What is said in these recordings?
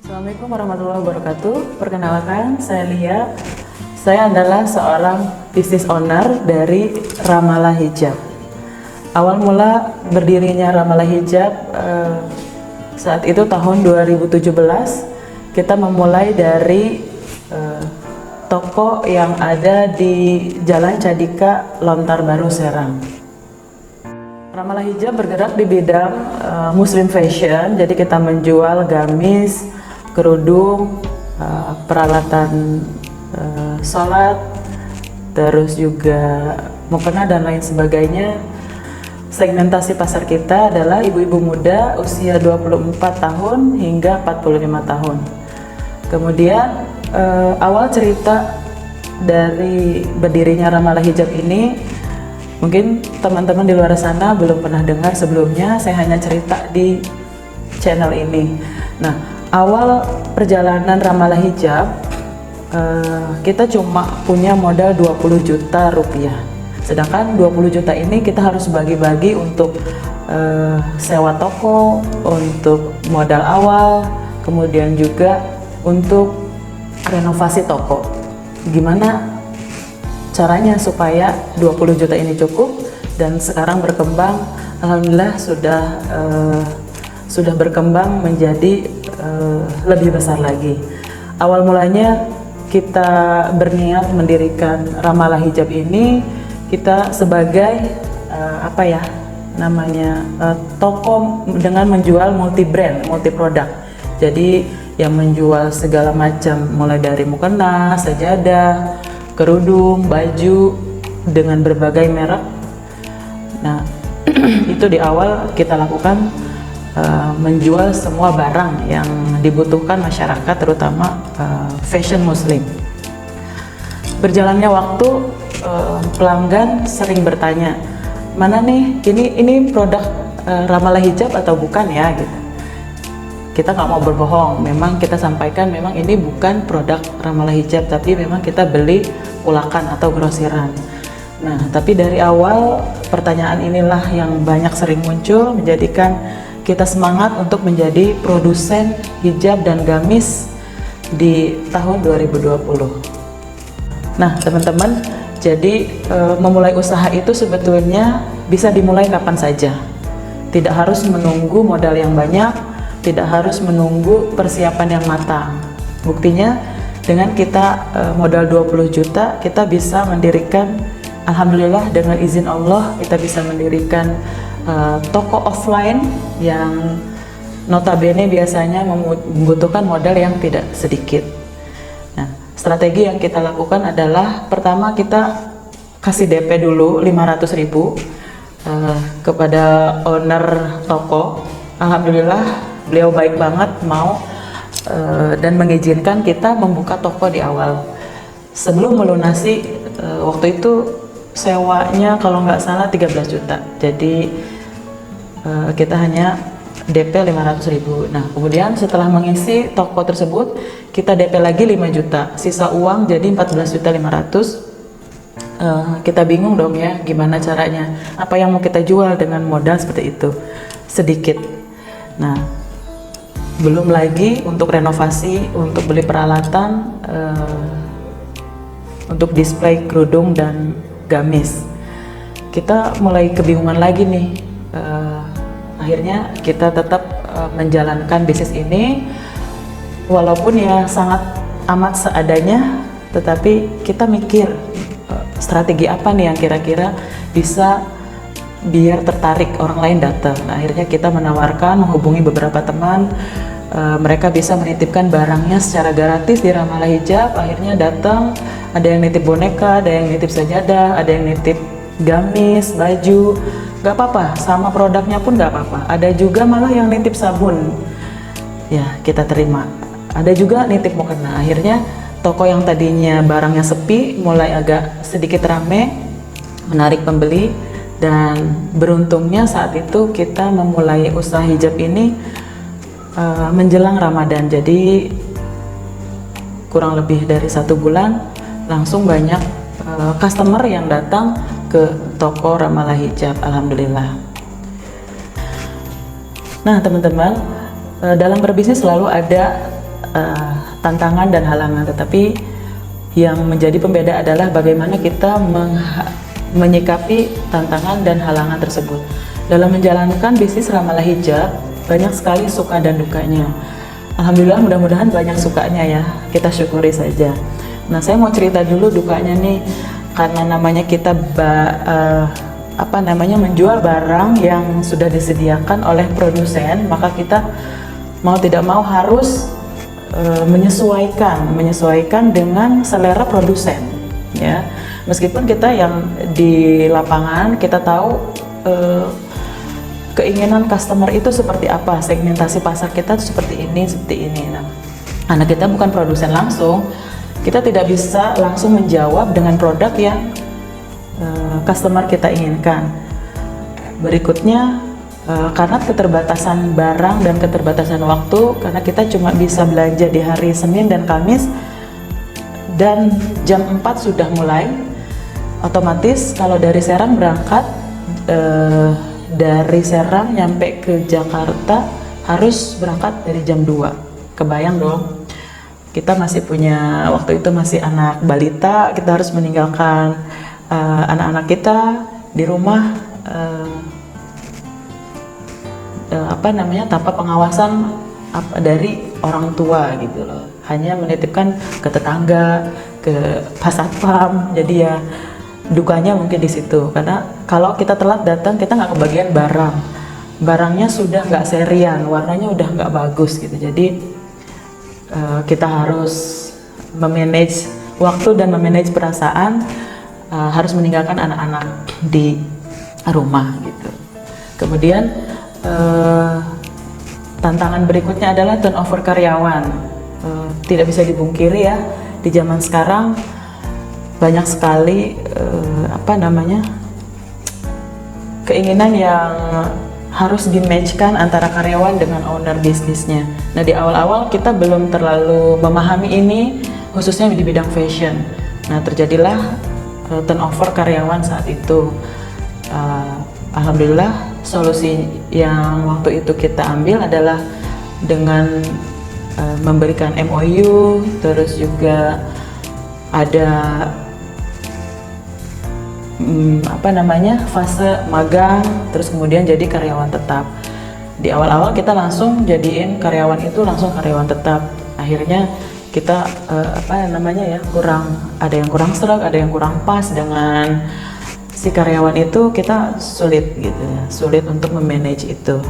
Assalamualaikum warahmatullahi wabarakatuh. Perkenalkan, saya Lia. Saya adalah seorang business owner dari Ramallah Hijab. Awal mula berdirinya Ramallah Hijab saat itu tahun 2017. Kita memulai dari toko yang ada di Jalan Cadika, Lontar Baru, Serang. Ramallah Hijab bergerak di bidang Muslim fashion, jadi kita menjual gamis, kerudung, peralatan sholat, terus juga mukena dan lain sebagainya. Segmentasi pasar kita adalah ibu-ibu muda usia 24 tahun hingga 45 tahun. Kemudian awal cerita dari berdirinya Ramallah Hijab ini, mungkin teman-teman di luar sana belum pernah dengar sebelumnya, saya hanya cerita di channel ini. Nah, awal perjalanan Ramallah Hijab, kita cuma punya modal 20 juta rupiah. Sedangkan 20 juta ini kita harus bagi-bagi untuk sewa toko, untuk modal awal, kemudian juga untuk renovasi toko. Gimana caranya supaya 20 juta ini cukup, dan sekarang berkembang, alhamdulillah sudah berkembang menjadi lebih besar lagi. Awal mulanya kita berniat mendirikan Ramallah Hijab ini, kita sebagai toko dengan menjual multi brand, multi produk. Jadi yang menjual segala macam, mulai dari mukena, sajadah, kerudung, baju dengan berbagai merek. Nah, itu di awal kita lakukan, menjual semua barang yang dibutuhkan masyarakat, terutama fashion muslim. Berjalannya waktu, pelanggan sering bertanya, mana nih, ini produk Ramallah Hijab atau bukan ya, gitu. Kita nggak mau berbohong, memang kita sampaikan memang ini bukan produk Ramallah Hijab, tapi memang kita beli ulakan atau grosiran. Nah, tapi dari awal pertanyaan inilah yang banyak sering muncul, menjadikan kita semangat untuk menjadi produsen hijab dan gamis di tahun 2020. Nah, teman-teman, jadi memulai usaha itu sebetulnya bisa dimulai kapan saja. Tidak harus menunggu modal yang banyak, tidak harus menunggu persiapan yang matang. Buktinya dengan kita modal 20 juta, kita bisa mendirikan, alhamdulillah dengan izin Allah, kita bisa mendirikan toko offline yang notabene biasanya membutuhkan modal yang tidak sedikit. Nah, strategi yang kita lakukan adalah, pertama kita kasih DP dulu 500.000 kepada owner toko. Alhamdulillah beliau baik banget, mau dan mengizinkan kita membuka toko di awal. Sebelum melunasi, waktu itu sewanya kalau nggak salah 13 juta. Jadi kita hanya DP 500.000. Nah, kemudian setelah mengisi toko tersebut, kita DP lagi 5 juta. Sisa uang jadi 14.500.000. Kita bingung dong ya, gimana caranya? Apa yang mau kita jual dengan modal seperti itu? Sedikit. Nah, belum lagi untuk renovasi, untuk beli peralatan, untuk display kerudung dan gamis. Kita mulai kebingungan lagi nih. Akhirnya kita tetap menjalankan bisnis ini, walaupun ya sangat amat seadanya, tetapi kita mikir strategi apa nih yang kira-kira bisa biar tertarik orang lain datang. Nah, akhirnya kita menawarkan, menghubungi beberapa teman, mereka bisa menitipkan barangnya secara gratis di Ramallah Hijab. Akhirnya datang, ada yang nitip boneka, ada yang nitip sajadah, ada yang nitip gamis, baju, nggak apa-apa, sama produknya pun nggak apa-apa. Ada juga malah yang nitip sabun, ya kita terima. Ada juga nitip mukena. Akhirnya toko yang tadinya barangnya sepi mulai agak sedikit rame, menarik pembeli. Dan beruntungnya saat itu kita memulai usaha hijab ini menjelang Ramadan. Jadi kurang lebih dari 1 bulan langsung banyak customer yang datang ke toko Ramallah Hijab, alhamdulillah. Nah, teman-teman, dalam berbisnis selalu ada tantangan dan halangan, tetapi yang menjadi pembeda adalah bagaimana kita menyikapi tantangan dan halangan tersebut. Dalam menjalankan bisnis Ramalah Hijab, banyak sekali suka dan dukanya. Alhamdulillah, mudah-mudahan banyak sukanya ya, kita syukuri saja. Nah, saya mau cerita dulu dukanya nih, karena namanya kita menjual barang yang sudah disediakan oleh produsen, maka kita mau tidak mau harus menyesuaikan dengan selera produsen, ya. Meskipun kita yang di lapangan kita tahu keinginan customer itu seperti apa, segmentasi pasar kita seperti ini. Nah, karena kita bukan produsen langsung, kita tidak bisa langsung menjawab dengan produk yang customer kita inginkan. Berikutnya, karena keterbatasan barang dan keterbatasan waktu, karena kita cuma bisa belanja di hari Senin dan Kamis, dan jam 4 sudah mulai, otomatis kalau dari Serang berangkat, dari Serang nyampe ke Jakarta harus berangkat dari jam 2. Kebayang dong, kita masih punya, waktu itu masih anak balita, kita harus meninggalkan anak-anak kita di rumah, tanpa pengawasan dari orang tua gitu loh, hanya menitipkan ke tetangga, ke pas satpam. Jadi ya dukanya mungkin di situ, karena kalau kita telat datang, kita nggak kebagian barangnya sudah nggak serian, warnanya udah nggak bagus gitu. Jadi kita harus memanage waktu dan memanage perasaan, harus meninggalkan anak-anak di rumah gitu. Kemudian tantangan berikutnya adalah turnover karyawan. Tidak bisa dipungkiri ya, di zaman sekarang banyak sekali keinginan yang harus di-match-kan antara karyawan dengan owner bisnisnya. Nah, di awal-awal kita belum terlalu memahami ini, khususnya di bidang fashion. Nah, terjadilah turnover karyawan saat itu. Alhamdulillah, solusi yang waktu itu kita ambil adalah dengan memberikan MOU, terus juga ada fase magang, terus kemudian jadi karyawan tetap. Di awal-awal kita langsung jadiin karyawan itu langsung karyawan tetap. Akhirnya kita ada yang kurang serak, ada yang kurang pas dengan si karyawan itu, kita sulit untuk memanage itu.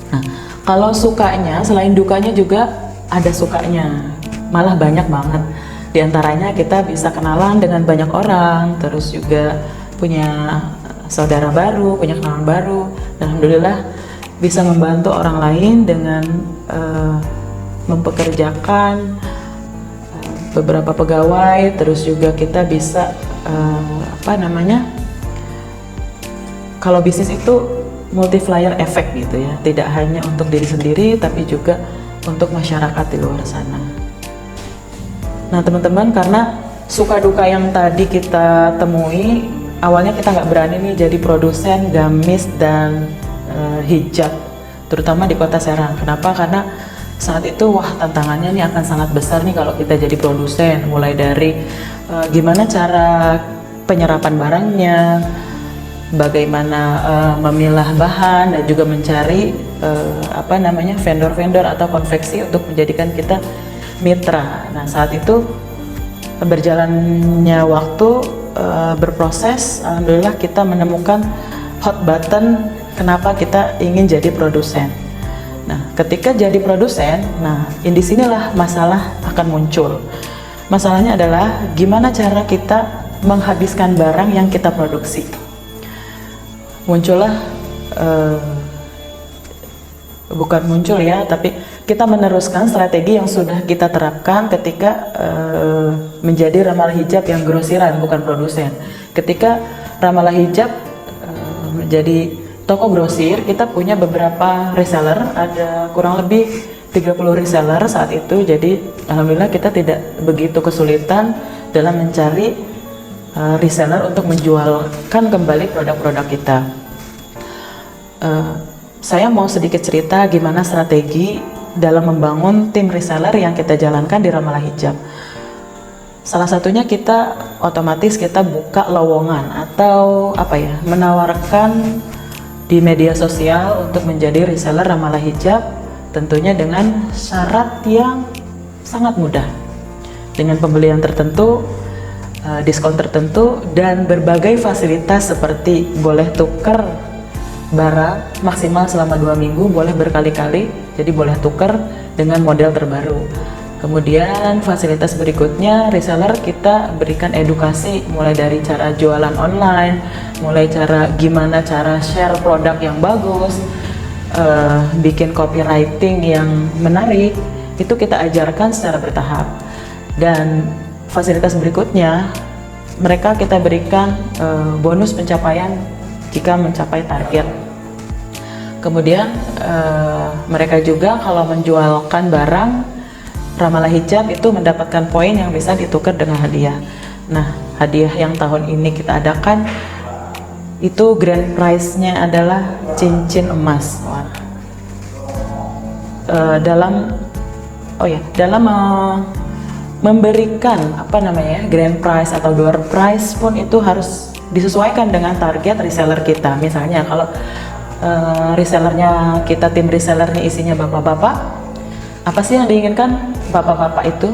Nah, kalau sukanya, selain dukanya juga ada sukanya, malah banyak banget. Di antaranya kita bisa kenalan dengan banyak orang, terus juga punya saudara baru, punya kenalan baru, dan alhamdulillah bisa membantu orang lain dengan mempekerjakan beberapa pegawai, terus juga kita bisa kalau bisnis itu multiplier effect gitu ya, tidak hanya untuk diri sendiri tapi juga untuk masyarakat di luar sana. Nah teman-teman, karena suka duka yang tadi kita temui, awalnya kita nggak berani nih jadi produsen gamis dan hijab, terutama di kota Serang. Kenapa? Karena saat itu tantangannya nih akan sangat besar nih kalau kita jadi produsen, mulai dari gimana cara penyerapan barangnya, bagaimana memilah bahan, dan juga mencari vendor-vendor atau konveksi untuk menjadikan kita mitra. Nah saat itu berjalannya waktu, berproses, alhamdulillah kita menemukan hot button kenapa kita ingin jadi produsen. Nah ketika jadi produsen, di sinilah masalah akan muncul. Masalahnya adalah gimana cara kita menghabiskan barang yang kita produksi. Muncullah tapi kita meneruskan strategi yang sudah kita terapkan ketika menjadi Ramalah Hijab yang grosiran, bukan produsen. Ketika Ramalah Hijab menjadi toko grosir, kita punya beberapa reseller, ada kurang lebih 30 reseller saat itu. Jadi alhamdulillah kita tidak begitu kesulitan dalam mencari reseller untuk menjualkan kembali produk-produk kita. Saya mau sedikit cerita gimana strategi dalam membangun tim reseller yang kita jalankan di Ramalah Hijab. Salah satunya kita otomatis kita buka lowongan atau menawarkan di media sosial untuk menjadi reseller Ramalah Hijab, tentunya dengan syarat yang sangat mudah, dengan pembelian tertentu, diskon tertentu, dan berbagai fasilitas seperti boleh tukar barang maksimal selama 2 minggu, boleh berkali-kali, jadi boleh tukar dengan model terbaru. Kemudian fasilitas berikutnya, reseller kita berikan edukasi mulai dari cara jualan online, mulai gimana cara share produk yang bagus, bikin copywriting yang menarik, itu kita ajarkan secara bertahap. Dan fasilitas berikutnya, mereka kita berikan bonus pencapaian jika mencapai target. Kemudian mereka juga kalau menjualkan barang Ramalah Hijab itu mendapatkan poin yang bisa ditukar dengan hadiah. Nah, hadiah yang tahun ini kita adakan itu grand prize-nya adalah cincin emas. Memberikan grand prize atau door prize pun itu harus disesuaikan dengan target reseller kita. Misalnya kalau resellernya kita, tim resellernya isinya bapak-bapak, apa sih yang diinginkan bapak-bapak itu?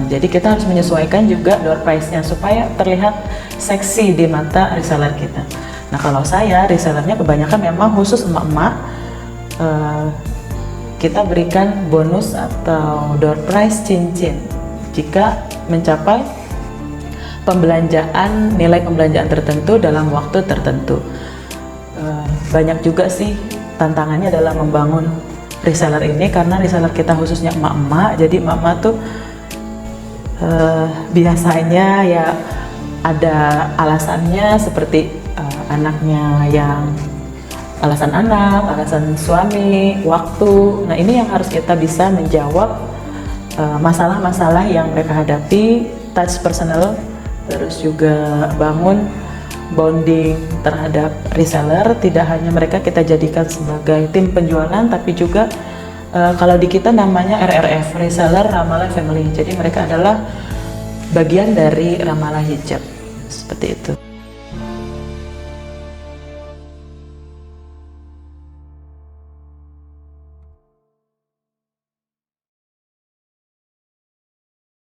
Jadi kita harus menyesuaikan juga door price-nya supaya terlihat seksi di mata reseller kita. Nah, kalau saya resellernya kebanyakan memang khusus emak-emak, kita berikan bonus atau door price cincin jika mencapai nilai pembelanjaan tertentu dalam waktu tertentu. Banyak juga sih tantangannya dalam membangun reseller ini, karena reseller kita khususnya emak-emak, jadi emak-emak tuh biasanya ya ada alasannya seperti anaknya yang alasan anak, alasan suami, waktu. Nah, ini yang harus kita bisa menjawab masalah-masalah yang mereka hadapi, touch personal, terus juga bangun bonding terhadap reseller. Tidak hanya mereka kita jadikan sebagai tim penjualan, tapi juga kalau di kita namanya RRF, Reseller Ramalah Family. Jadi mereka adalah bagian dari Ramalah Hijab, seperti itu.